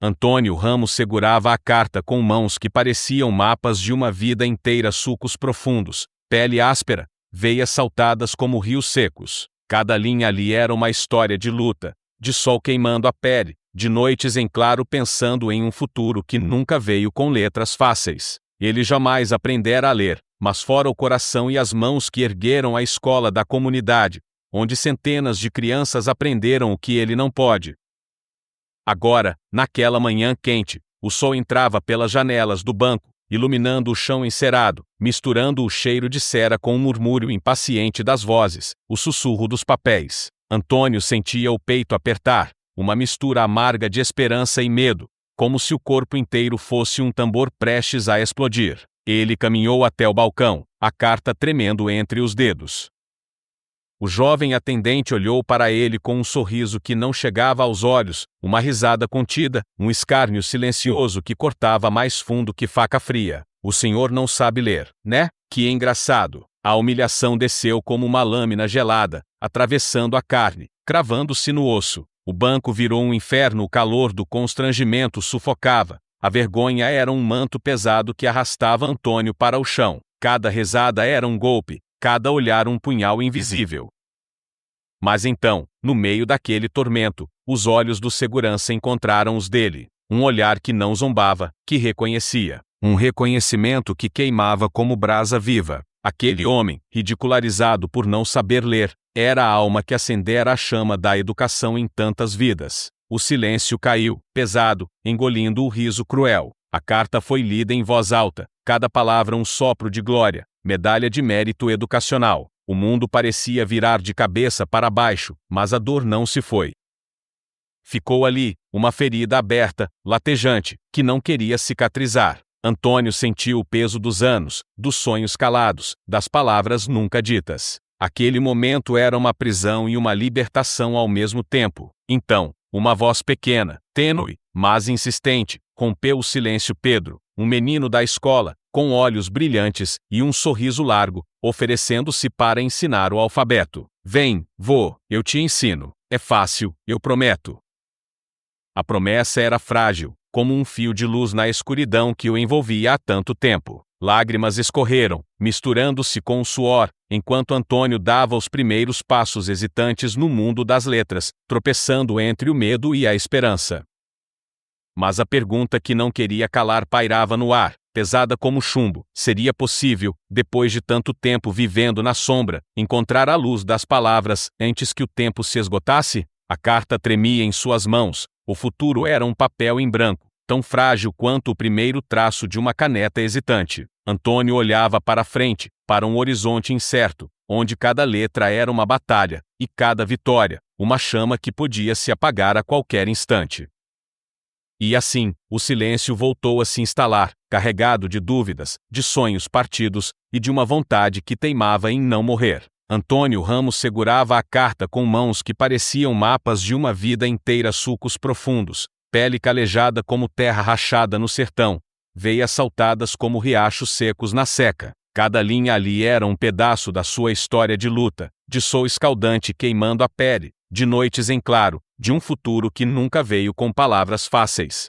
Antônio Ramos segurava a carta com mãos que pareciam mapas de uma vida inteira, sulcos profundos, pele áspera, veias saltadas como rios secos. Cada linha ali era uma história de luta, de sol queimando a pele, de noites em claro pensando em um futuro que nunca veio com letras fáceis. Ele jamais aprendera a ler, mas fora o coração e as mãos que ergueram a escola da comunidade, onde centenas de crianças aprenderam o que ele não pode. Agora, naquela manhã quente, o sol entrava pelas janelas do banco, iluminando o chão encerado, misturando o cheiro de cera com o murmúrio impaciente das vozes, o sussurro dos papéis. Antônio sentia o peito apertar, uma mistura amarga de esperança e medo, como se o corpo inteiro fosse um tambor prestes a explodir. Ele caminhou até o balcão, a carta tremendo entre os dedos. O jovem atendente olhou para ele com um sorriso que não chegava aos olhos, uma risada contida, um escárnio silencioso que cortava mais fundo que faca fria. O senhor não sabe ler, né? Que engraçado. A humilhação desceu como uma lâmina gelada, atravessando a carne, cravando-se no osso. O banco virou um inferno, o calor do constrangimento sufocava. A vergonha era um manto pesado que arrastava Antônio para o chão. Cada risada era um golpe, cada olhar um punhal invisível. Mas então, no meio daquele tormento, os olhos do segurança encontraram os dele. Um olhar que não zombava, que reconhecia. Um reconhecimento que queimava como brasa viva. Aquele homem, ridicularizado por não saber ler, era a alma que acendera a chama da educação em tantas vidas. O silêncio caiu, pesado, engolindo o riso cruel. A carta foi lida em voz alta, cada palavra um sopro de glória, medalha de mérito educacional. O mundo parecia virar de cabeça para baixo, mas a dor não se foi. Ficou ali, uma ferida aberta, latejante, que não queria cicatrizar. Antônio sentiu o peso dos anos, dos sonhos calados, das palavras nunca ditas. Aquele momento era uma prisão e uma libertação ao mesmo tempo. Então, uma voz pequena, tênue, mas insistente, rompeu o silêncio. Pedro, um menino da escola, com olhos brilhantes e um sorriso largo, oferecendo-se para ensinar o alfabeto. Vem, vô, eu te ensino. É fácil, eu prometo. A promessa era frágil, como um fio de luz na escuridão que o envolvia há tanto tempo. Lágrimas escorreram, misturando-se com o suor, enquanto Antônio dava os primeiros passos hesitantes no mundo das letras, tropeçando entre o medo e a esperança. Mas a pergunta que não queria calar pairava no ar, pesada como chumbo. Seria possível, depois de tanto tempo vivendo na sombra, encontrar a luz das palavras antes que o tempo se esgotasse? A carta tremia em suas mãos. O futuro era um papel em branco, tão frágil quanto o primeiro traço de uma caneta hesitante. Antônio olhava para frente, para um horizonte incerto, onde cada letra era uma batalha, e cada vitória, uma chama que podia se apagar a qualquer instante. E assim, o silêncio voltou a se instalar, carregado de dúvidas, de sonhos partidos, e de uma vontade que teimava em não morrer. Antônio Ramos segurava a carta com mãos que pareciam mapas de uma vida inteira, sulcos profundos, pele calejada como terra rachada no sertão, veias saltadas como riachos secos na seca. Cada linha ali era um pedaço da sua história de luta, de sol escaldante queimando a pele, de noites em claro, de um futuro que nunca veio com palavras fáceis.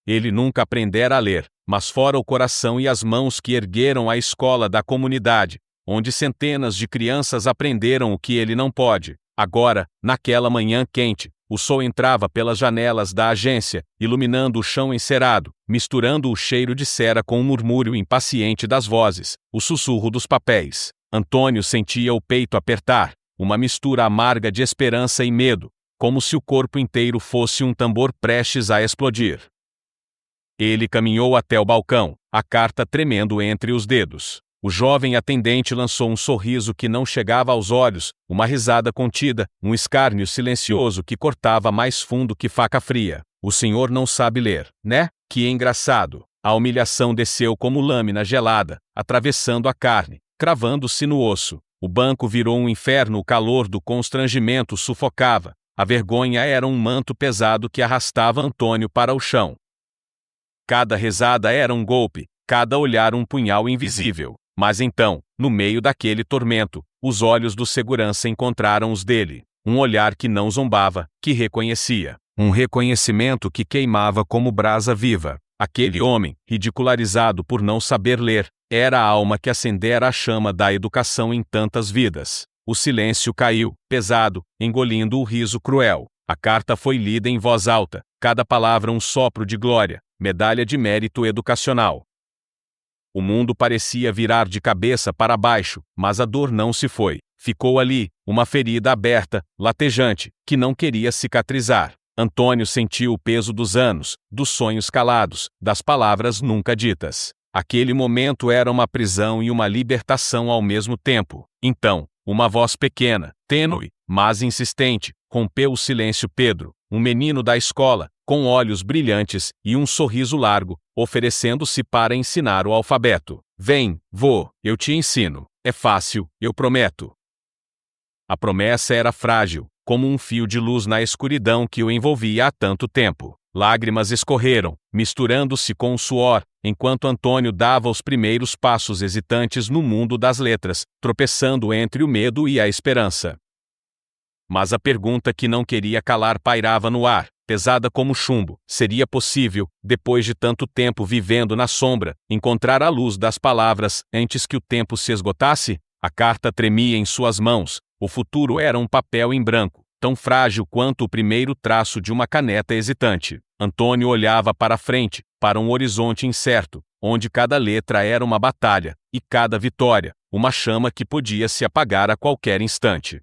Ele nunca aprendera a ler, mas fora o coração e as mãos que ergueram a escola da comunidade, onde centenas de crianças aprenderam o que ele não pode. Agora, naquela manhã quente, o sol entrava pelas janelas da agência, iluminando o chão encerado, misturando o cheiro de cera com o murmúrio impaciente das vozes, o sussurro dos papéis. Antônio sentia o peito apertar, uma mistura amarga de esperança e medo, como se o corpo inteiro fosse um tambor prestes a explodir. Ele caminhou até o balcão, a carta tremendo entre os dedos. O jovem atendente lançou um sorriso que não chegava aos olhos, uma risada contida, um escárnio silencioso que cortava mais fundo que faca fria. O senhor não sabe ler, né? Que engraçado. A humilhação desceu como lâmina gelada, atravessando a carne, cravando-se no osso. O banco virou um inferno, o calor do constrangimento sufocava. A vergonha era um manto pesado que arrastava Antônio para o chão. Cada risada era um golpe, cada olhar um punhal invisível. Mas então, no meio daquele tormento, os olhos do segurança encontraram os dele. Um olhar que não zombava, que reconhecia. um reconhecimento que queimava como brasa viva. Aquele homem, ridicularizado por não saber ler, era a alma que acendera a chama da educação em tantas vidas. O silêncio caiu, pesado, engolindo o riso cruel. A carta foi lida em voz alta, cada palavra um sopro de glória, medalha de mérito educacional. O mundo parecia virar de cabeça para baixo, mas a dor não se foi. Ficou ali, uma ferida aberta, latejante, que não queria cicatrizar. Antônio sentiu o peso dos anos, dos sonhos calados, das palavras nunca ditas. Aquele momento era uma prisão e uma libertação ao mesmo tempo. Então, uma voz pequena, tênue, mas insistente, rompeu o silêncio. Pedro, um menino da escola, com olhos brilhantes e um sorriso largo, oferecendo-se para ensinar o alfabeto. Vem, vô, eu te ensino. É fácil, eu prometo. A promessa era frágil, como um fio de luz na escuridão que o envolvia há tanto tempo. Lágrimas escorreram, misturando-se com o suor, enquanto Antônio dava os primeiros passos hesitantes no mundo das letras, tropeçando entre o medo e a esperança. Mas a pergunta que não queria calar pairava no ar, pesada como chumbo. Seria possível, depois de tanto tempo vivendo na sombra, encontrar a luz das palavras antes que o tempo se esgotasse? A carta tremia em suas mãos. O futuro era um papel em branco, tão frágil quanto o primeiro traço de uma caneta hesitante. Antônio olhava para frente, para um horizonte incerto, onde cada letra era uma batalha, e cada vitória, uma chama que podia se apagar a qualquer instante.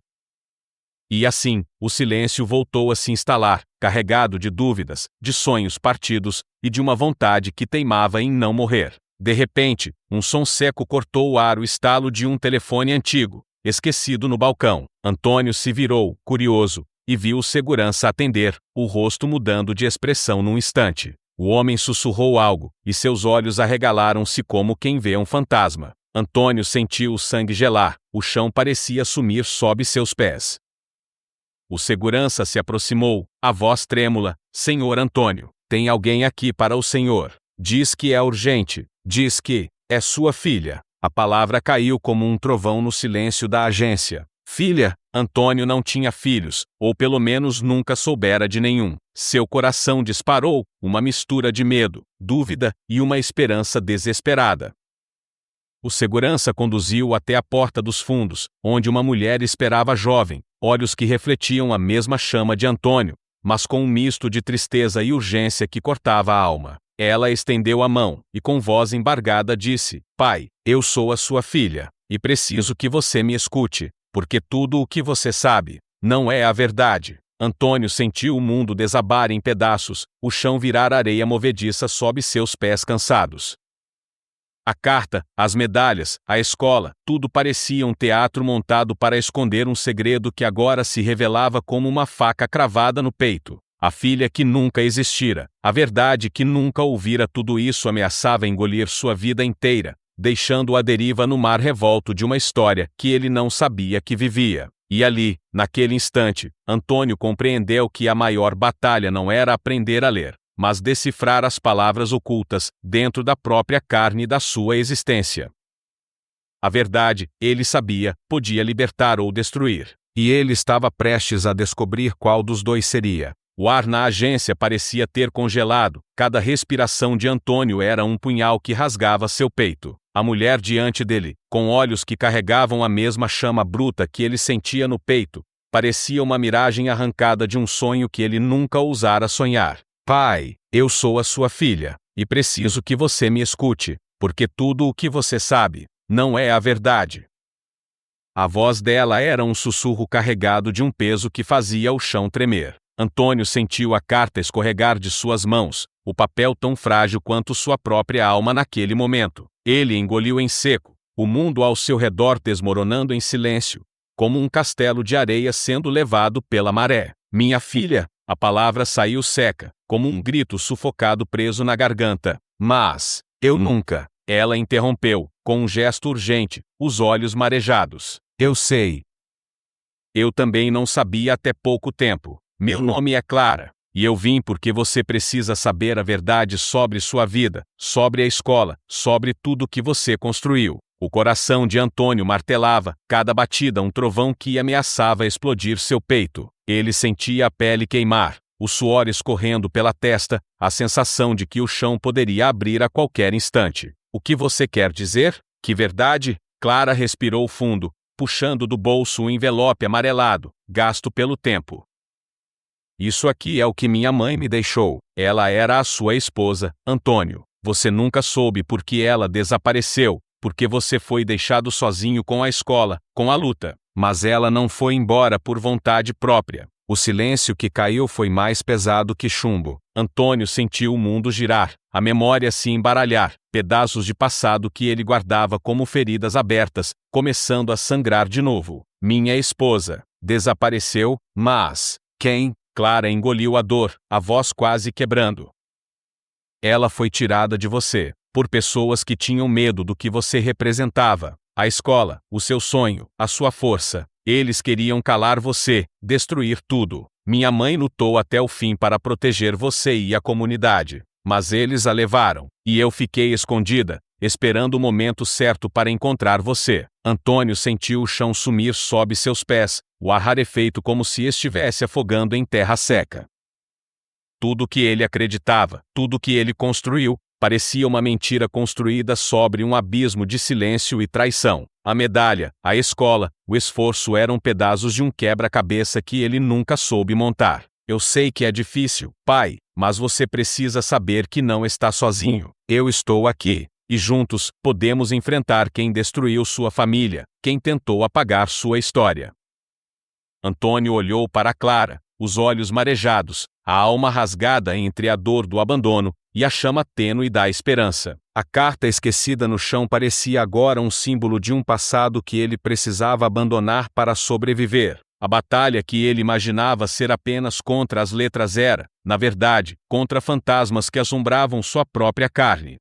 E assim, o silêncio voltou a se instalar, carregado de dúvidas, de sonhos partidos, e de uma vontade que teimava em não morrer. De repente, um som seco cortou o ar, o estalo de um telefone antigo, esquecido no balcão. Antônio se virou, curioso, e viu o segurança atender, o rosto mudando de expressão num instante. O homem sussurrou algo, e seus olhos arregalaram-se como quem vê um fantasma. Antônio sentiu o sangue gelar, o chão parecia sumir sob seus pés. O segurança se aproximou, a voz trêmula: Senhor Antônio, tem alguém aqui para o senhor. Diz que é urgente, diz que é sua filha. A palavra caiu como um trovão no silêncio da agência. Filha? Antônio não tinha filhos, ou pelo menos nunca soubera de nenhum. Seu coração disparou, uma mistura de medo, dúvida e uma esperança desesperada. O segurança conduziu-o até a porta dos fundos, onde uma mulher esperava jovem, olhos que refletiam a mesma chama de Antônio, mas com um misto de tristeza e urgência que cortava a alma. Ela estendeu a mão, e com voz embargada disse: Pai, eu sou a sua filha, e preciso que você me escute, porque tudo o que você sabe não é a verdade. Antônio sentiu o mundo desabar em pedaços, o chão virar areia movediça sob seus pés cansados. A carta, as medalhas, a escola, tudo parecia um teatro montado para esconder um segredo que agora se revelava como uma faca cravada no peito. A filha que nunca existira, a verdade que nunca ouvira, tudo isso ameaçava engolir sua vida inteira, deixando-o à deriva no mar revolto de uma história que ele não sabia que vivia. E ali, naquele instante, Antônio compreendeu que a maior batalha não era aprender a ler, mas decifrar as palavras ocultas dentro da própria carne da sua existência. A verdade, ele sabia, podia libertar ou destruir. E ele estava prestes a descobrir qual dos dois seria. O ar na agência parecia ter congelado, cada respiração de Antônio era um punhal que rasgava seu peito. A mulher diante dele, com olhos que carregavam a mesma chama bruta que ele sentia no peito, parecia uma miragem arrancada de um sonho que ele nunca ousara sonhar. Pai, eu sou a sua filha, e preciso que você me escute, porque tudo o que você sabe não é a verdade. A voz dela era um sussurro carregado de um peso que fazia o chão tremer. Antônio sentiu a carta escorregar de suas mãos, o papel tão frágil quanto sua própria alma naquele momento. Ele engoliu em seco, o mundo ao seu redor desmoronando em silêncio, como um castelo de areia sendo levado pela maré. Minha filha, a palavra saiu seca, como um grito sufocado preso na garganta. Mas, eu nunca. Ela interrompeu, com um gesto urgente, os olhos marejados. Eu sei. Eu também não sabia até pouco tempo. Meu nome é Clara, e eu vim porque você precisa saber a verdade sobre sua vida, sobre a escola, sobre tudo que você construiu. O coração de Antônio martelava, cada batida um trovão que ameaçava explodir seu peito. Ele sentia a pele queimar, o suor escorrendo pela testa, a sensação de que o chão poderia abrir a qualquer instante. O que você quer dizer? Que verdade? Clara respirou fundo, puxando do bolso o envelope amarelado, gasto pelo tempo. Isso aqui é o que minha mãe me deixou. Ela era a sua esposa, Antônio. Você nunca soube por que ela desapareceu, porque você foi deixado sozinho com a escola, com a luta. Mas ela não foi embora por vontade própria. O silêncio que caiu foi mais pesado que chumbo. Antônio sentiu o mundo girar, a memória se embaralhar, pedaços de passado que ele guardava como feridas abertas, começando a sangrar de novo. Minha esposa desapareceu, mas quem? Clara engoliu a dor, a voz quase quebrando. Ela foi tirada de você, por pessoas que tinham medo do que você representava. A escola, o seu sonho, a sua força. Eles queriam calar você, destruir tudo. Minha mãe lutou até o fim para proteger você e a comunidade. Mas eles a levaram, e eu fiquei escondida, esperando o momento certo para encontrar você. Antônio sentiu o chão sumir sob seus pés, o ar rarefeito como se estivesse afogando em terra seca. Tudo que ele acreditava, tudo que ele construiu, parecia uma mentira construída sobre um abismo de silêncio e traição. A medalha, a escola, o esforço eram pedaços de um quebra-cabeça que ele nunca soube montar. Eu sei que é difícil, pai, mas você precisa saber que não está sozinho. Eu estou aqui. E juntos, podemos enfrentar quem destruiu sua família, quem tentou apagar sua história. Antônio olhou para Clara, os olhos marejados, a alma rasgada entre a dor do abandono e a chama tênue da esperança. A carta esquecida no chão parecia agora um símbolo de um passado que ele precisava abandonar para sobreviver. A batalha que ele imaginava ser apenas contra as letras era, na verdade, contra fantasmas que assombravam sua própria carne.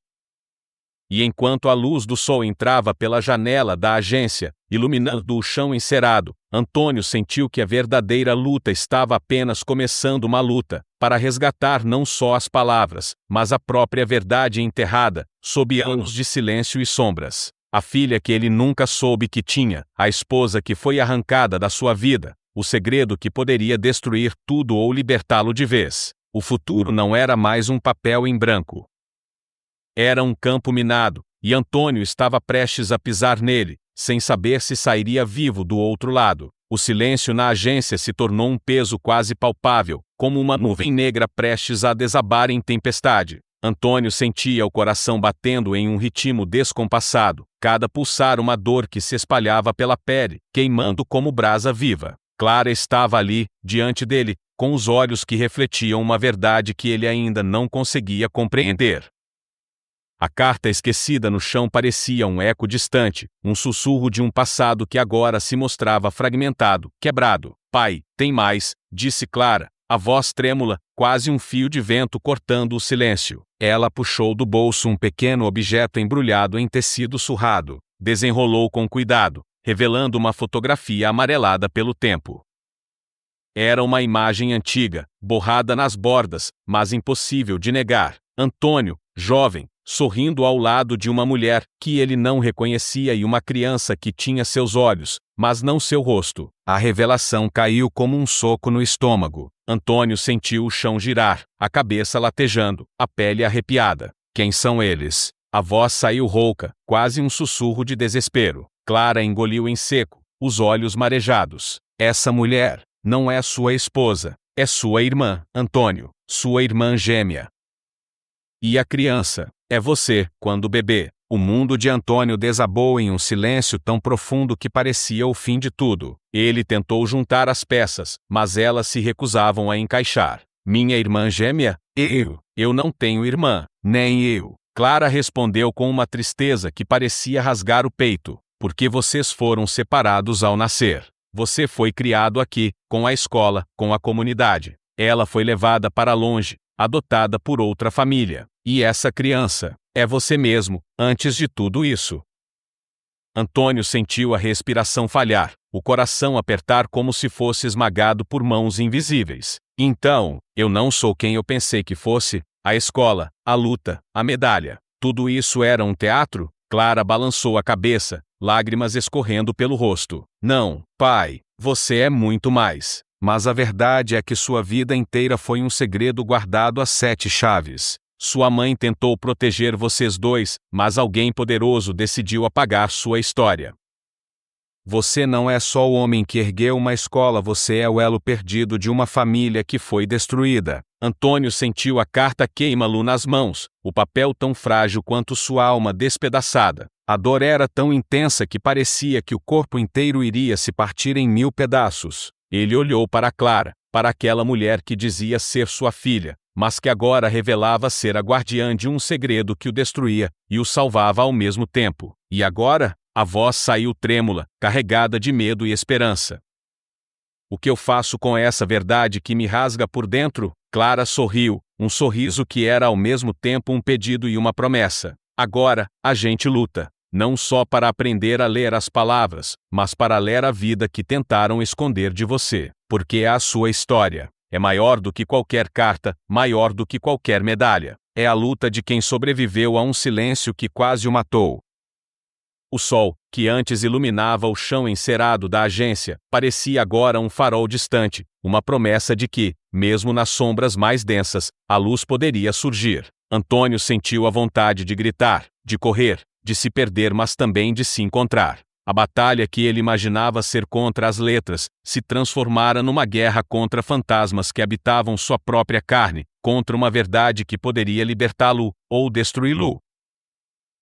E enquanto a luz do sol entrava pela janela da agência, iluminando o chão encerado, Antônio sentiu que a verdadeira luta estava apenas começando, uma luta para resgatar não só as palavras, mas a própria verdade enterrada, sob anos de silêncio e sombras. A filha que ele nunca soube que tinha, a esposa que foi arrancada da sua vida, o segredo que poderia destruir tudo ou libertá-lo de vez. O futuro não era mais um papel em branco. Era um campo minado, e Antônio estava prestes a pisar nele, sem saber se sairia vivo do outro lado. O silêncio na agência se tornou um peso quase palpável, como uma nuvem negra prestes a desabar em tempestade. Antônio sentia o coração batendo em um ritmo descompassado, cada pulsar uma dor que se espalhava pela pele, queimando como brasa viva. Clara estava ali, diante dele, com os olhos que refletiam uma verdade que ele ainda não conseguia compreender. A carta esquecida no chão parecia um eco distante, um sussurro de um passado que agora se mostrava fragmentado, quebrado. Pai, tem mais, disse Clara, a voz trêmula, quase um fio de vento cortando o silêncio. Ela puxou do bolso um pequeno objeto embrulhado em tecido surrado, desenrolou com cuidado, revelando uma fotografia amarelada pelo tempo. Era uma imagem antiga, borrada nas bordas, mas impossível de negar. Antônio, jovem, sorrindo ao lado de uma mulher que ele não reconhecia e uma criança que tinha seus olhos, mas não seu rosto. A revelação caiu como um soco no estômago. Antônio sentiu o chão girar, a cabeça latejando, a pele arrepiada. Quem são eles? A voz saiu rouca, quase um sussurro de desespero. Clara engoliu em seco, os olhos marejados. Essa mulher não é sua esposa, é sua irmã, Antônio, sua irmã gêmea. E a criança? É você, quando bebê. O mundo de Antônio desabou em um silêncio tão profundo que parecia o fim de tudo. Ele tentou juntar as peças, mas elas se recusavam a encaixar. Minha irmã gêmea? Eu não tenho irmã, nem eu. Clara respondeu com uma tristeza que parecia rasgar o peito. Porque vocês foram separados ao nascer. Você foi criado aqui, com a escola, com a comunidade. Ela foi levada para longe, adotada por outra família. E essa criança é você mesmo, antes de tudo isso. Antônio sentiu a respiração falhar, o coração apertar como se fosse esmagado por mãos invisíveis. Então, eu não sou quem eu pensei que fosse. A escola, a luta, a medalha. Tudo isso era um teatro? Clara balançou a cabeça, lágrimas escorrendo pelo rosto. Não, pai, você é muito mais. Mas a verdade é que sua vida inteira foi um segredo guardado a 7 chaves. Sua mãe tentou proteger vocês dois, mas alguém poderoso decidiu apagar sua história. Você não é só o homem que ergueu uma escola, você é o elo perdido de uma família que foi destruída. Antônio sentiu a carta queimá-lo nas mãos, o papel tão frágil quanto sua alma despedaçada. A dor era tão intensa que parecia que o corpo inteiro iria se partir em 1000 pedaços. Ele olhou para Clara, para aquela mulher que dizia ser sua filha, mas que agora revelava ser a guardiã de um segredo que o destruía e o salvava ao mesmo tempo. E agora? A voz saiu trêmula, carregada de medo e esperança. O que eu faço com essa verdade que me rasga por dentro? Clara sorriu, um sorriso que era ao mesmo tempo um pedido e uma promessa. Agora, a gente luta, não só para aprender a ler as palavras, mas para ler a vida que tentaram esconder de você, porque é a sua história. É maior do que qualquer carta, maior do que qualquer medalha. É a luta de quem sobreviveu a um silêncio que quase o matou. O sol, que antes iluminava o chão encerado da agência, parecia agora um farol distante, uma promessa de que, mesmo nas sombras mais densas, a luz poderia surgir. Antônio sentiu a vontade de gritar, de correr, de se perder, mas também de se encontrar. A batalha que ele imaginava ser contra as letras se transformara numa guerra contra fantasmas que habitavam sua própria carne, contra uma verdade que poderia libertá-lo ou destruí-lo.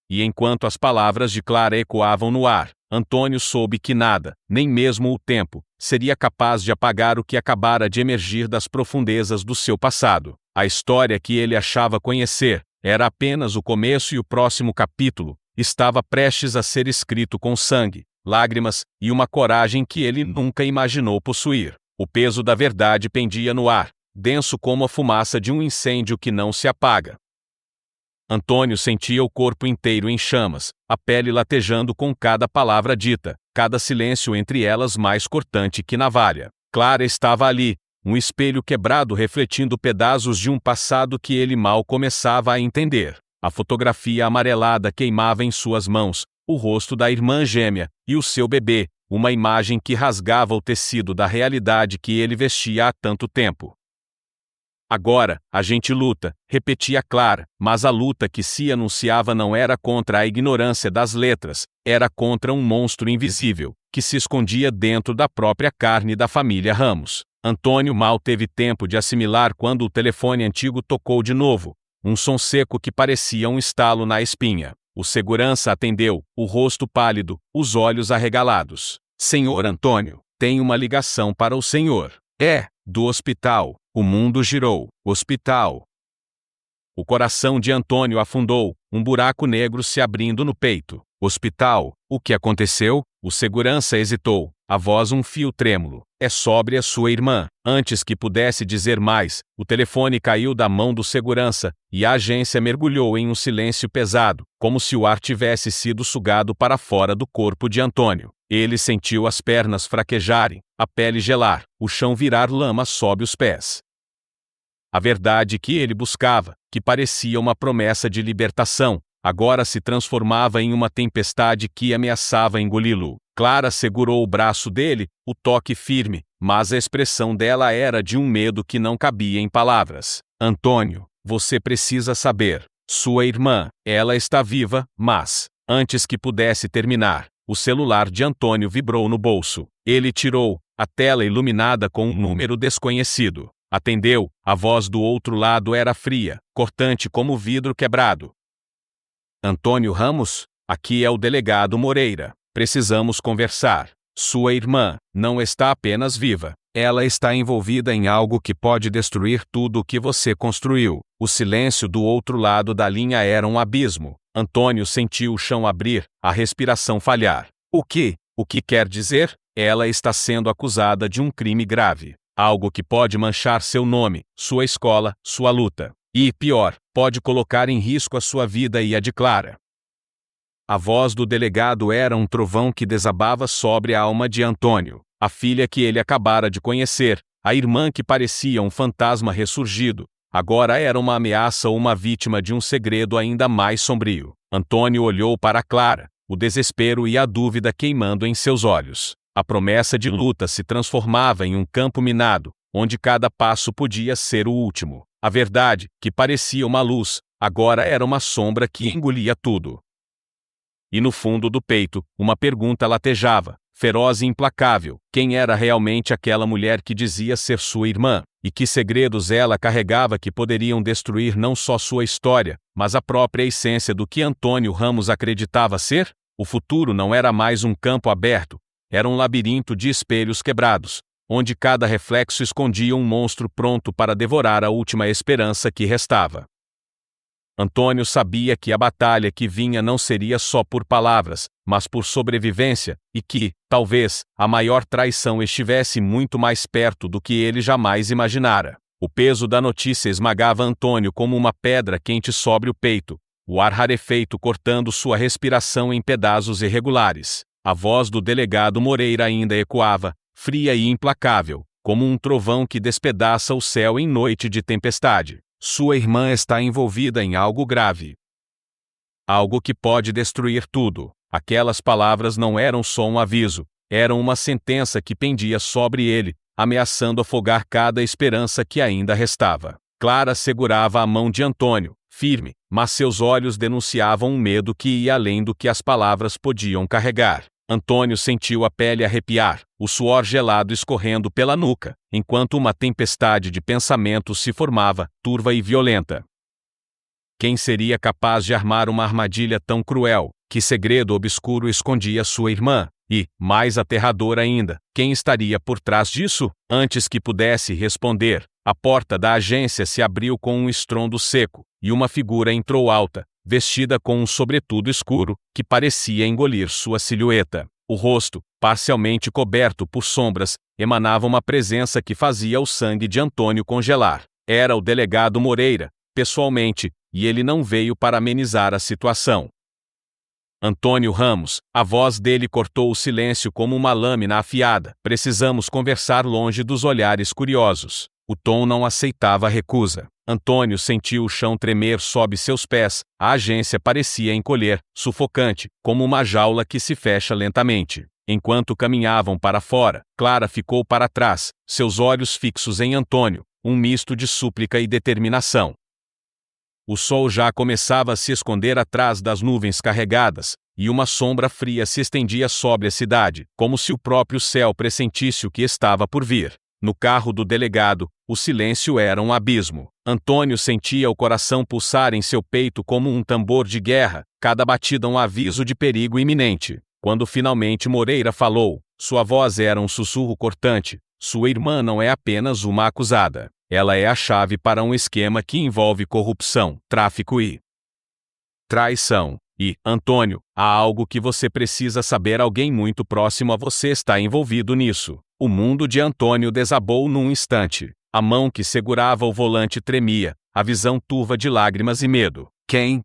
E enquanto as palavras de Clara ecoavam no ar, Antônio soube que nada, nem mesmo o tempo, seria capaz de apagar o que acabara de emergir das profundezas do seu passado. A história que ele achava conhecer era apenas o começo e o próximo capítulo estava prestes a ser escrito com sangue, lágrimas e uma coragem que ele nunca imaginou possuir. O peso da verdade pendia no ar, denso como a fumaça de um incêndio que não se apaga. Antônio sentia o corpo inteiro em chamas, a pele latejando com cada palavra dita, cada silêncio entre elas mais cortante que navalha. Clara estava ali, um espelho quebrado refletindo pedaços de um passado que ele mal começava a entender. A fotografia amarelada queimava em suas mãos, o rosto da irmã gêmea e o seu bebê, uma imagem que rasgava o tecido da realidade que ele vestia há tanto tempo. Agora, a gente luta, repetia Clara, mas a luta que se anunciava não era contra a ignorância das letras, era contra um monstro invisível, que se escondia dentro da própria carne da família Ramos. Antônio mal teve tempo de assimilar quando o telefone antigo tocou de novo, um som seco que parecia um estalo na espinha. O segurança atendeu, o rosto pálido, os olhos arregalados. Senhor Antônio, tem uma ligação para o senhor. É, do hospital. O mundo girou. Hospital. O coração de Antônio afundou, um buraco negro se abrindo no peito. Hospital. O que aconteceu? O segurança hesitou, a voz um fio trêmulo. É sobre a sua irmã. Antes que pudesse dizer mais, o telefone caiu da mão do segurança, e a agência mergulhou em um silêncio pesado, como se o ar tivesse sido sugado para fora do corpo de Antônio. Ele sentiu as pernas fraquejarem, a pele gelar, o chão virar lama sob os pés. A verdade que ele buscava, que parecia uma promessa de libertação, agora se transformava em uma tempestade que ameaçava engoli-lo. Clara segurou o braço dele, o toque firme, mas a expressão dela era de um medo que não cabia em palavras. Antônio, você precisa saber. Sua irmã, ela está viva, mas, antes que pudesse terminar, o celular de Antônio vibrou no bolso. Ele tirou, a tela iluminada com um número desconhecido. Atendeu, a voz do outro lado era fria, cortante como vidro quebrado. Antônio Ramos, aqui é o delegado Moreira. Precisamos conversar. Sua irmã não está apenas viva, ela está envolvida em algo que pode destruir tudo o que você construiu. O silêncio do outro lado da linha era um abismo. Antônio sentiu o chão abrir, a respiração falhar. O que quer dizer? Ela está sendo acusada de um crime grave. Algo que pode manchar seu nome, sua escola, sua luta. E, pior, pode colocar em risco a sua vida e a de Clara. A voz do delegado era um trovão que desabava sobre a alma de Antônio. A filha que ele acabara de conhecer, a irmã que parecia um fantasma ressurgido, agora era uma ameaça ou uma vítima de um segredo ainda mais sombrio. Antônio olhou para Clara, o desespero e a dúvida queimando em seus olhos. A promessa de luta se transformava em um campo minado, onde cada passo podia ser o último. A verdade, que parecia uma luz, agora era uma sombra que engolia tudo. E no fundo do peito, uma pergunta latejava, feroz e implacável: quem era realmente aquela mulher que dizia ser sua irmã? E que segredos ela carregava que poderiam destruir não só sua história, mas a própria essência do que Antônio Ramos acreditava ser? O futuro não era mais um campo aberto, era um labirinto de espelhos quebrados, onde cada reflexo escondia um monstro pronto para devorar a última esperança que restava. Antônio sabia que a batalha que vinha não seria só por palavras, mas por sobrevivência, e que, talvez, a maior traição estivesse muito mais perto do que ele jamais imaginara. O peso da notícia esmagava Antônio como uma pedra quente sobre o peito, o ar rarefeito cortando sua respiração em pedaços irregulares. A voz do delegado Moreira ainda ecoava, fria e implacável, como um trovão que despedaça o céu em noite de tempestade. Sua irmã está envolvida em algo grave. Algo que pode destruir tudo. Aquelas palavras não eram só um aviso, eram uma sentença que pendia sobre ele, ameaçando afogar cada esperança que ainda restava. Clara segurava a mão de Antônio, firme, mas seus olhos denunciavam um medo que ia além do que as palavras podiam carregar. Antônio sentiu a pele arrepiar, o suor gelado escorrendo pela nuca, enquanto uma tempestade de pensamentos se formava, turva e violenta. Quem seria capaz de armar uma armadilha tão cruel? Que segredo obscuro escondia sua irmã? E, mais aterrador ainda, quem estaria por trás disso? Antes que pudesse responder, a porta da agência se abriu com um estrondo seco, e uma figura entrou alta, vestida com um sobretudo escuro, que parecia engolir sua silhueta. O rosto, parcialmente coberto por sombras, emanava uma presença que fazia o sangue de Antônio congelar. Era o delegado Moreira, pessoalmente, e ele não veio para amenizar a situação. Antônio Ramos, a voz dele cortou o silêncio como uma lâmina afiada. Precisamos conversar longe dos olhares curiosos. O tom não aceitava a recusa. Antônio sentiu o chão tremer sob seus pés, a agência parecia encolher, sufocante, como uma jaula que se fecha lentamente. Enquanto caminhavam para fora, Clara ficou para trás, seus olhos fixos em Antônio, um misto de súplica e determinação. O sol já começava a se esconder atrás das nuvens carregadas, e uma sombra fria se estendia sobre a cidade, como se o próprio céu pressentisse o que estava por vir. No carro do delegado, o silêncio era um abismo. Antônio sentia o coração pulsar em seu peito como um tambor de guerra, cada batida um aviso de perigo iminente. Quando finalmente Moreira falou, sua voz era um sussurro cortante: sua irmã não é apenas uma acusada. Ela é a chave para um esquema que envolve corrupção, tráfico e traição. E, Antônio, há algo que você precisa saber. Alguém muito próximo a você está envolvido nisso. O mundo de Antônio desabou num instante. A mão que segurava o volante tremia, a visão turva de lágrimas e medo. Quem,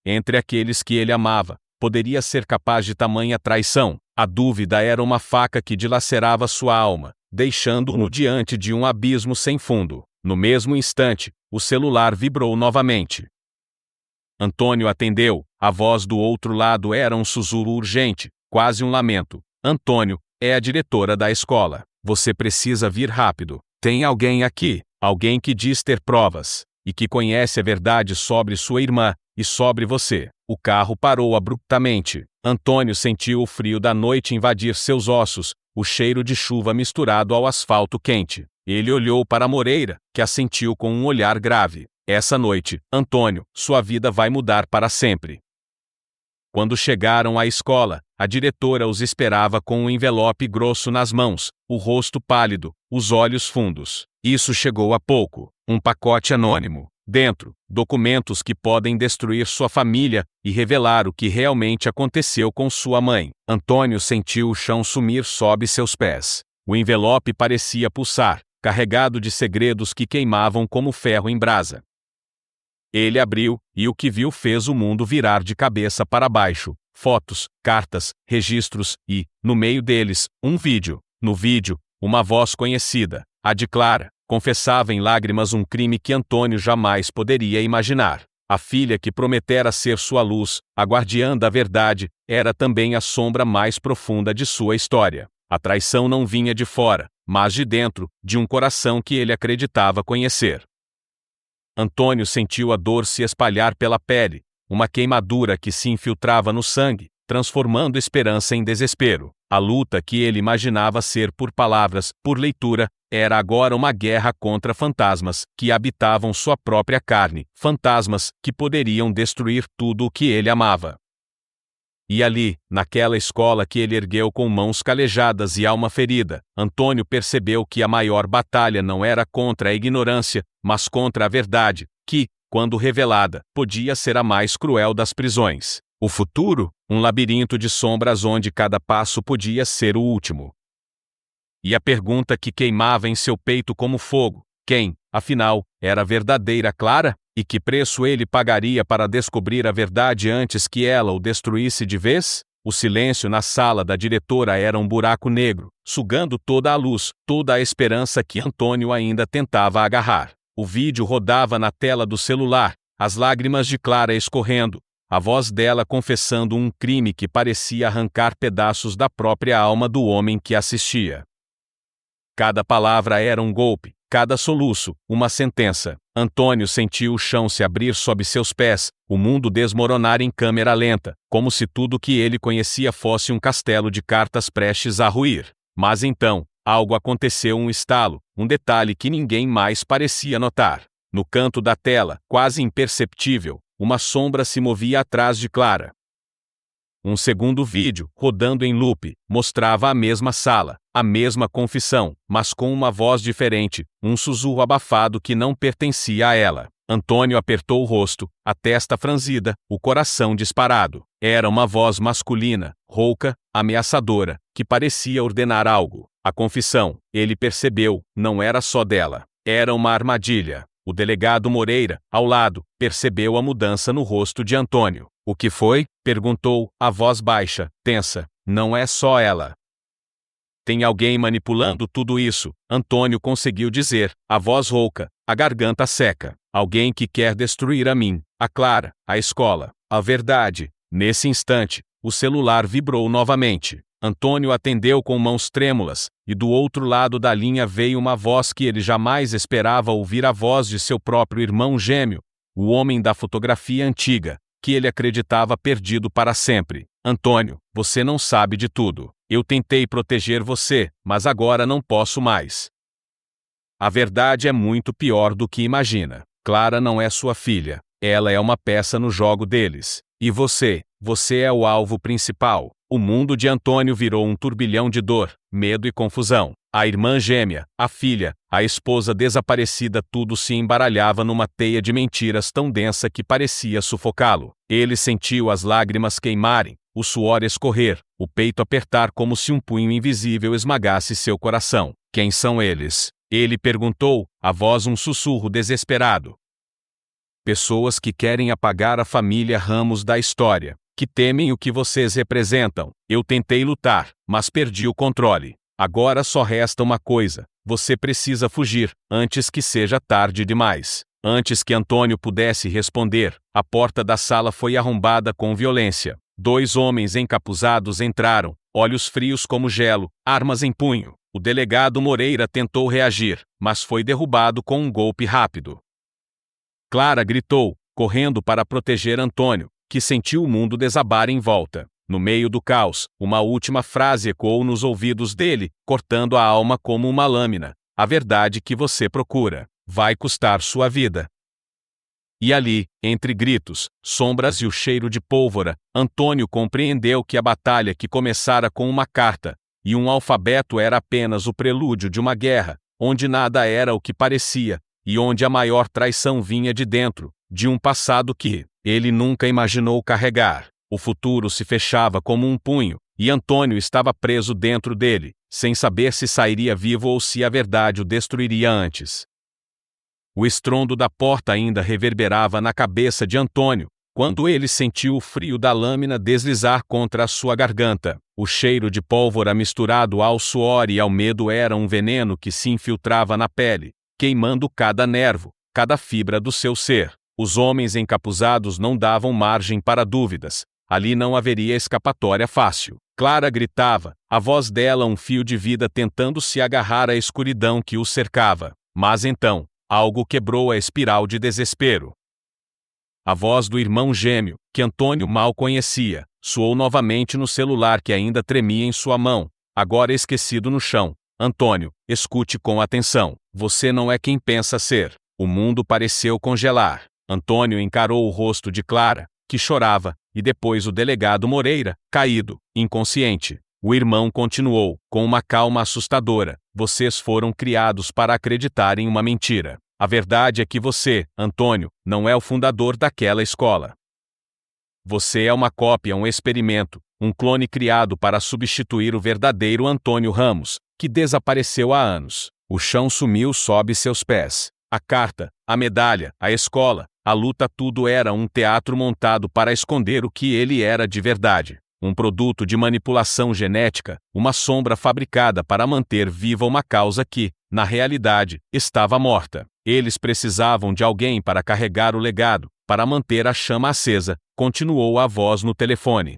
entre aqueles que ele amava, poderia ser capaz de tamanha traição? A dúvida era uma faca que dilacerava sua alma, deixando-o diante de um abismo sem fundo. No mesmo instante, o celular vibrou novamente. Antônio atendeu. A voz do outro lado era um sussurro urgente, quase um lamento. Antônio, é a diretora da escola. Você precisa vir rápido. Tem alguém aqui, alguém que diz ter provas, e que conhece a verdade sobre sua irmã, e sobre você. O carro parou abruptamente. Antônio sentiu o frio da noite invadir seus ossos, o cheiro de chuva misturado ao asfalto quente. Ele olhou para Moreira, que assentiu com um olhar grave. Essa noite, Antônio, sua vida vai mudar para sempre. Quando chegaram à escola, a diretora os esperava com um envelope grosso nas mãos, o rosto pálido, os olhos fundos. Isso chegou há pouco. Um pacote anônimo. Dentro, documentos que podem destruir sua família e revelar o que realmente aconteceu com sua mãe. Antônio sentiu o chão sumir sob seus pés. O envelope parecia pulsar, carregado de segredos que queimavam como ferro em brasa. Ele abriu, e o que viu fez o mundo virar de cabeça para baixo. Fotos, cartas, registros e, no meio deles, um vídeo. No vídeo, uma voz conhecida, a de Clara, confessava em lágrimas um crime que Antônio jamais poderia imaginar. A filha que prometera ser sua luz, a guardiã da verdade, era também a sombra mais profunda de sua história. A traição não vinha de fora, mas de dentro, de um coração que ele acreditava conhecer. Antônio sentiu a dor se espalhar pela pele, uma queimadura que se infiltrava no sangue, transformando esperança em desespero. A luta que ele imaginava ser por palavras, por leitura, era agora uma guerra contra fantasmas que habitavam sua própria carne, fantasmas que poderiam destruir tudo o que ele amava. E ali, naquela escola que ele ergueu com mãos calejadas e alma ferida, Antônio percebeu que a maior batalha não era contra a ignorância, mas contra a verdade, que, quando revelada, podia ser a mais cruel das prisões. O futuro, um labirinto de sombras onde cada passo podia ser o último. E a pergunta que queimava em seu peito como fogo: quem, afinal, era a verdadeira Clara? E que preço ele pagaria para descobrir a verdade antes que ela o destruísse de vez? O silêncio na sala da diretora era um buraco negro, sugando toda a luz, toda a esperança que Antônio ainda tentava agarrar. O vídeo rodava na tela do celular, as lágrimas de Clara escorrendo, a voz dela confessando um crime que parecia arrancar pedaços da própria alma do homem que assistia. Cada palavra era um golpe, cada soluço, uma sentença. Antônio sentiu o chão se abrir sob seus pés, o mundo desmoronar em câmera lenta, como se tudo que ele conhecia fosse um castelo de cartas prestes a ruir. Mas então, algo aconteceu, um estalo, um detalhe que ninguém mais parecia notar. No canto da tela, quase imperceptível, uma sombra se movia atrás de Clara. Um segundo vídeo, rodando em loop, mostrava a mesma sala, a mesma confissão, mas com uma voz diferente, um sussurro abafado que não pertencia a ela. Antônio apertou o rosto, a testa franzida, o coração disparado. Era uma voz masculina, rouca, ameaçadora, que parecia ordenar algo. A confissão, ele percebeu, não era só dela. Era uma armadilha. O delegado Moreira, ao lado, percebeu a mudança no rosto de Antônio. O que foi? Perguntou, a voz baixa, tensa. Não é só ela. Tem alguém manipulando tudo isso, Antônio conseguiu dizer, a voz rouca, a garganta seca. Alguém que quer destruir a mim, a Clara, a escola, a verdade. Nesse instante, o celular vibrou novamente. Antônio atendeu com mãos trêmulas, e do outro lado da linha veio uma voz que ele jamais esperava ouvir, a voz de seu próprio irmão gêmeo, o homem da fotografia antiga, que ele acreditava perdido para sempre. Antônio, você não sabe de tudo. Eu tentei proteger você, mas agora não posso mais. A verdade é muito pior do que imagina. Clara não é sua filha. Ela é uma peça no jogo deles. E você é o alvo principal. O mundo de Antônio virou um turbilhão de dor, medo e confusão. A irmã gêmea, a filha, a esposa desaparecida, tudo se embaralhava numa teia de mentiras tão densa que parecia sufocá-lo. Ele sentiu as lágrimas queimarem, o suor escorrer, o peito apertar como se um punho invisível esmagasse seu coração. Quem são eles? Ele perguntou, a voz um sussurro desesperado. Pessoas que querem apagar a família Ramos da história, que temem o que vocês representam. Eu tentei lutar, mas perdi o controle. Agora só resta uma coisa: você precisa fugir, antes que seja tarde demais. Antes que Antônio pudesse responder, a porta da sala foi arrombada com violência. 2 homens encapuzados entraram, olhos frios como gelo, armas em punho. O delegado Moreira tentou reagir, mas foi derrubado com um golpe rápido. Clara gritou, correndo para proteger Antônio, que sentiu o mundo desabar em volta. No meio do caos, uma última frase ecoou nos ouvidos dele, cortando a alma como uma lâmina. A verdade que você procura vai custar sua vida. E ali, entre gritos, sombras e o cheiro de pólvora, Antônio compreendeu que a batalha que começara com uma carta e um alfabeto era apenas o prelúdio de uma guerra, onde nada era o que parecia, e onde a maior traição vinha de dentro, de um passado que ele nunca imaginou carregar. O futuro se fechava como um punho, e Antônio estava preso dentro dele, sem saber se sairia vivo ou se a verdade o destruiria antes. O estrondo da porta ainda reverberava na cabeça de Antônio, quando ele sentiu o frio da lâmina deslizar contra a sua garganta. O cheiro de pólvora misturado ao suor e ao medo era um veneno que se infiltrava na pele, queimando cada nervo, cada fibra do seu ser. Os homens encapuzados não davam margem para dúvidas. Ali não haveria escapatória fácil. Clara gritava, a voz dela um fio de vida tentando se agarrar à escuridão que o cercava. Mas então, algo quebrou a espiral de desespero. A voz do irmão gêmeo, que Antônio mal conhecia, soou novamente no celular que ainda tremia em sua mão, agora esquecido no chão. Antônio, escute com atenção. Você não é quem pensa ser. O mundo pareceu congelar. Antônio encarou o rosto de Clara, que chorava, e depois o delegado Moreira, caído, inconsciente. O irmão continuou, com uma calma assustadora: vocês foram criados para acreditar em uma mentira. A verdade é que você, Antônio, não é o fundador daquela escola. Você é uma cópia, um experimento, um clone criado para substituir o verdadeiro Antônio Ramos, que desapareceu há anos. O chão sumiu sob seus pés. A carta, a medalha, a escola, a luta, tudo era um teatro montado para esconder o que ele era de verdade. Um produto de manipulação genética, uma sombra fabricada para manter viva uma causa que, na realidade, estava morta. Eles precisavam de alguém para carregar o legado, para manter a chama acesa, continuou a voz no telefone.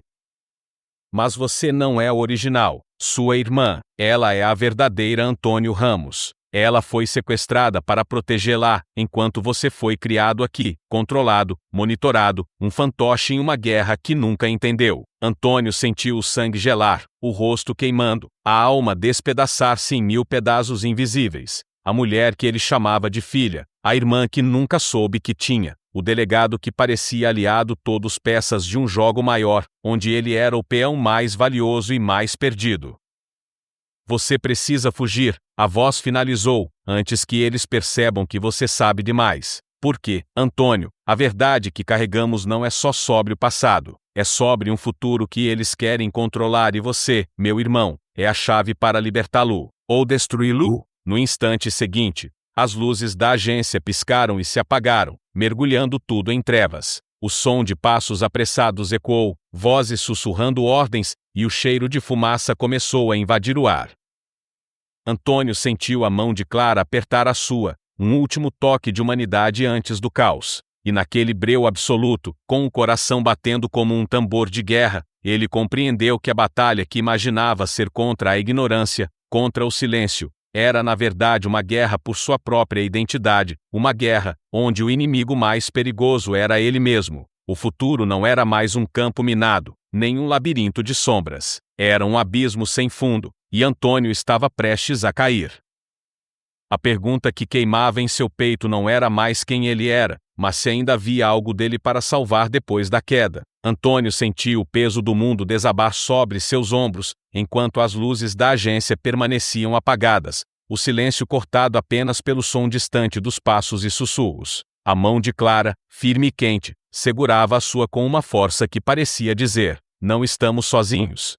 Mas você não é o original. Sua irmã, ela é a verdadeira Antônio Ramos. Ela foi sequestrada para protegê-la, enquanto você foi criado aqui, controlado, monitorado, um fantoche em uma guerra que nunca entendeu. Antônio sentiu o sangue gelar, o rosto queimando, a alma despedaçar-se em 1000 pedaços invisíveis. A mulher que ele chamava de filha, a irmã que nunca soube que tinha, o delegado que parecia aliado, todos peças de um jogo maior, onde ele era o peão mais valioso e mais perdido. Você precisa fugir, a voz finalizou, antes que eles percebam que você sabe demais. Porque, Antônio, a verdade que carregamos não é só sobre o passado, é sobre um futuro que eles querem controlar e você, meu irmão, é a chave para libertá-lo, ou destruí-lo. No instante seguinte, as luzes da agência piscaram e se apagaram, mergulhando tudo em trevas. O som de passos apressados ecoou, vozes sussurrando ordens, e o cheiro de fumaça começou a invadir o ar. Antônio sentiu a mão de Clara apertar a sua, um último toque de humanidade antes do caos. E naquele breu absoluto, com o coração batendo como um tambor de guerra, ele compreendeu que a batalha que imaginava ser contra a ignorância, contra o silêncio, era na verdade uma guerra por sua própria identidade, uma guerra onde o inimigo mais perigoso era ele mesmo. O futuro não era mais um campo minado, nem um labirinto de sombras. Era um abismo sem fundo, e Antônio estava prestes a cair. A pergunta que queimava em seu peito não era mais quem ele era, mas se ainda havia algo dele para salvar depois da queda. Antônio sentiu o peso do mundo desabar sobre seus ombros, enquanto as luzes da agência permaneciam apagadas, o silêncio cortado apenas pelo som distante dos passos e sussurros. A mão de Clara, firme e quente, segurava a sua com uma força que parecia dizer: não estamos sozinhos.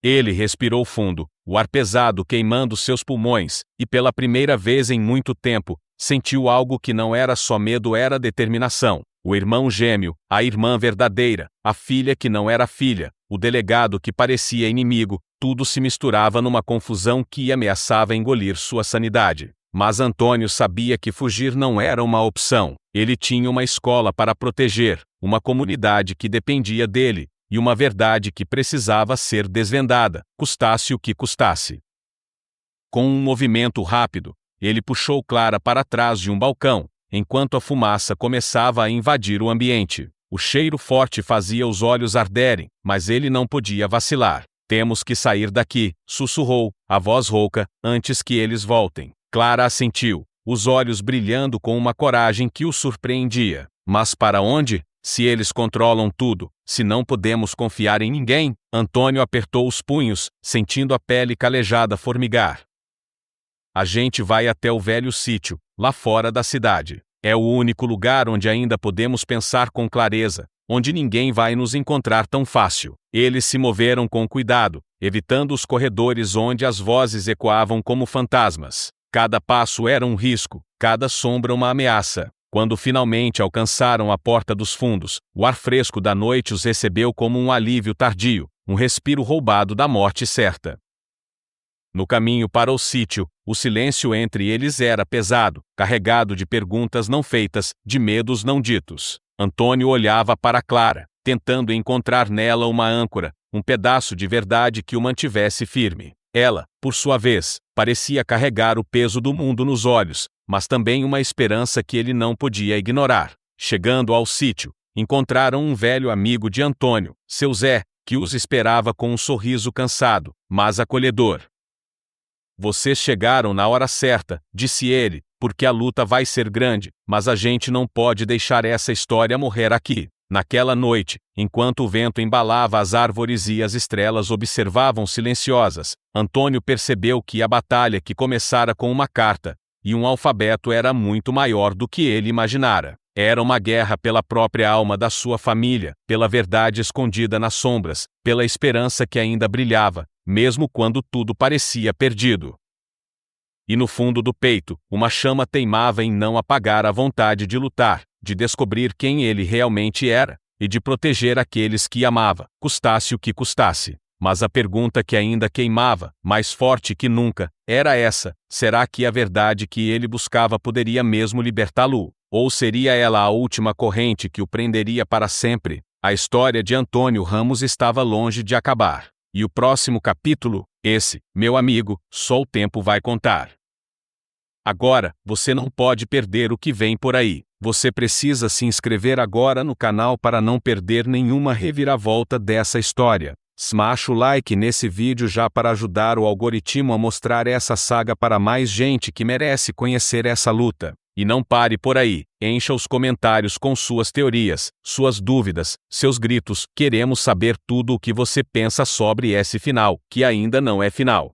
Ele respirou fundo, o ar pesado queimando seus pulmões, e pela primeira vez em muito tempo, sentiu algo que não era só medo, era determinação. O irmão gêmeo, a irmã verdadeira, a filha que não era filha, o delegado que parecia inimigo, tudo se misturava numa confusão que ameaçava engolir sua sanidade. Mas Antônio sabia que fugir não era uma opção. Ele tinha uma escola para proteger, uma comunidade que dependia dele, e uma verdade que precisava ser desvendada, custasse o que custasse. Com um movimento rápido, ele puxou Clara para trás de um balcão, enquanto a fumaça começava a invadir o ambiente. O cheiro forte fazia os olhos arderem, mas ele não podia vacilar. Temos que sair daqui, sussurrou, a voz rouca, antes que eles voltem. Clara assentiu, os olhos brilhando com uma coragem que o surpreendia. Mas para onde? Se eles controlam tudo, se não podemos confiar em ninguém? Antônio apertou os punhos, sentindo a pele calejada formigar. A gente vai até o velho sítio, lá fora da cidade. É o único lugar onde ainda podemos pensar com clareza, onde ninguém vai nos encontrar tão fácil. Eles se moveram com cuidado, evitando os corredores onde as vozes ecoavam como fantasmas. Cada passo era um risco, cada sombra uma ameaça. Quando finalmente alcançaram a porta dos fundos, o ar fresco da noite os recebeu como um alívio tardio, um respiro roubado da morte certa. No caminho para o sítio, o silêncio entre eles era pesado, carregado de perguntas não feitas, de medos não ditos. Antônio olhava para Clara, tentando encontrar nela uma âncora, um pedaço de verdade que o mantivesse firme. Ela, por sua vez, parecia carregar o peso do mundo nos olhos, mas também uma esperança que ele não podia ignorar. Chegando ao sítio, encontraram um velho amigo de Antônio, seu Zé, que os esperava com um sorriso cansado, mas acolhedor. Vocês chegaram na hora certa, disse ele, porque a luta vai ser grande, mas a gente não pode deixar essa história morrer aqui. Naquela noite, enquanto o vento embalava as árvores e as estrelas observavam silenciosas, Antônio percebeu que a batalha que começara com uma carta e um alfabeto era muito maior do que ele imaginara. Era uma guerra pela própria alma da sua família, pela verdade escondida nas sombras, pela esperança que ainda brilhava, mesmo quando tudo parecia perdido. E no fundo do peito, uma chama teimava em não apagar a vontade de lutar, de descobrir quem ele realmente era, e de proteger aqueles que amava, custasse o que custasse. Mas a pergunta que ainda queimava, mais forte que nunca, era essa: será que a verdade que ele buscava poderia mesmo libertá-lo? Ou seria ela a última corrente que o prenderia para sempre? A história de Antônio Ramos estava longe de acabar. E o próximo capítulo, esse, meu amigo, só o tempo vai contar. Agora, você não pode perder o que vem por aí. Você precisa se inscrever agora no canal para não perder nenhuma reviravolta dessa história. Smash o like nesse vídeo já para ajudar o algoritmo a mostrar essa saga para mais gente que merece conhecer essa luta. E não pare por aí, encha os comentários com suas teorias, suas dúvidas, seus gritos. Queremos saber tudo o que você pensa sobre esse final, que ainda não é final.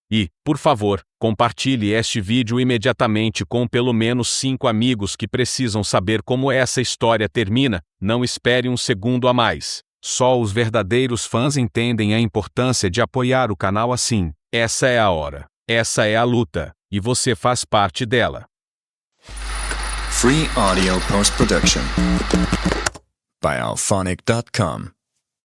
E, por favor, compartilhe este vídeo imediatamente com pelo menos 5 amigos que precisam saber como essa história termina. Não espere um segundo a mais. Só os verdadeiros fãs entendem a importância de apoiar o canal assim. Essa é a hora. Essa é a luta. E você faz parte dela. Free audio post-production by alphonic.com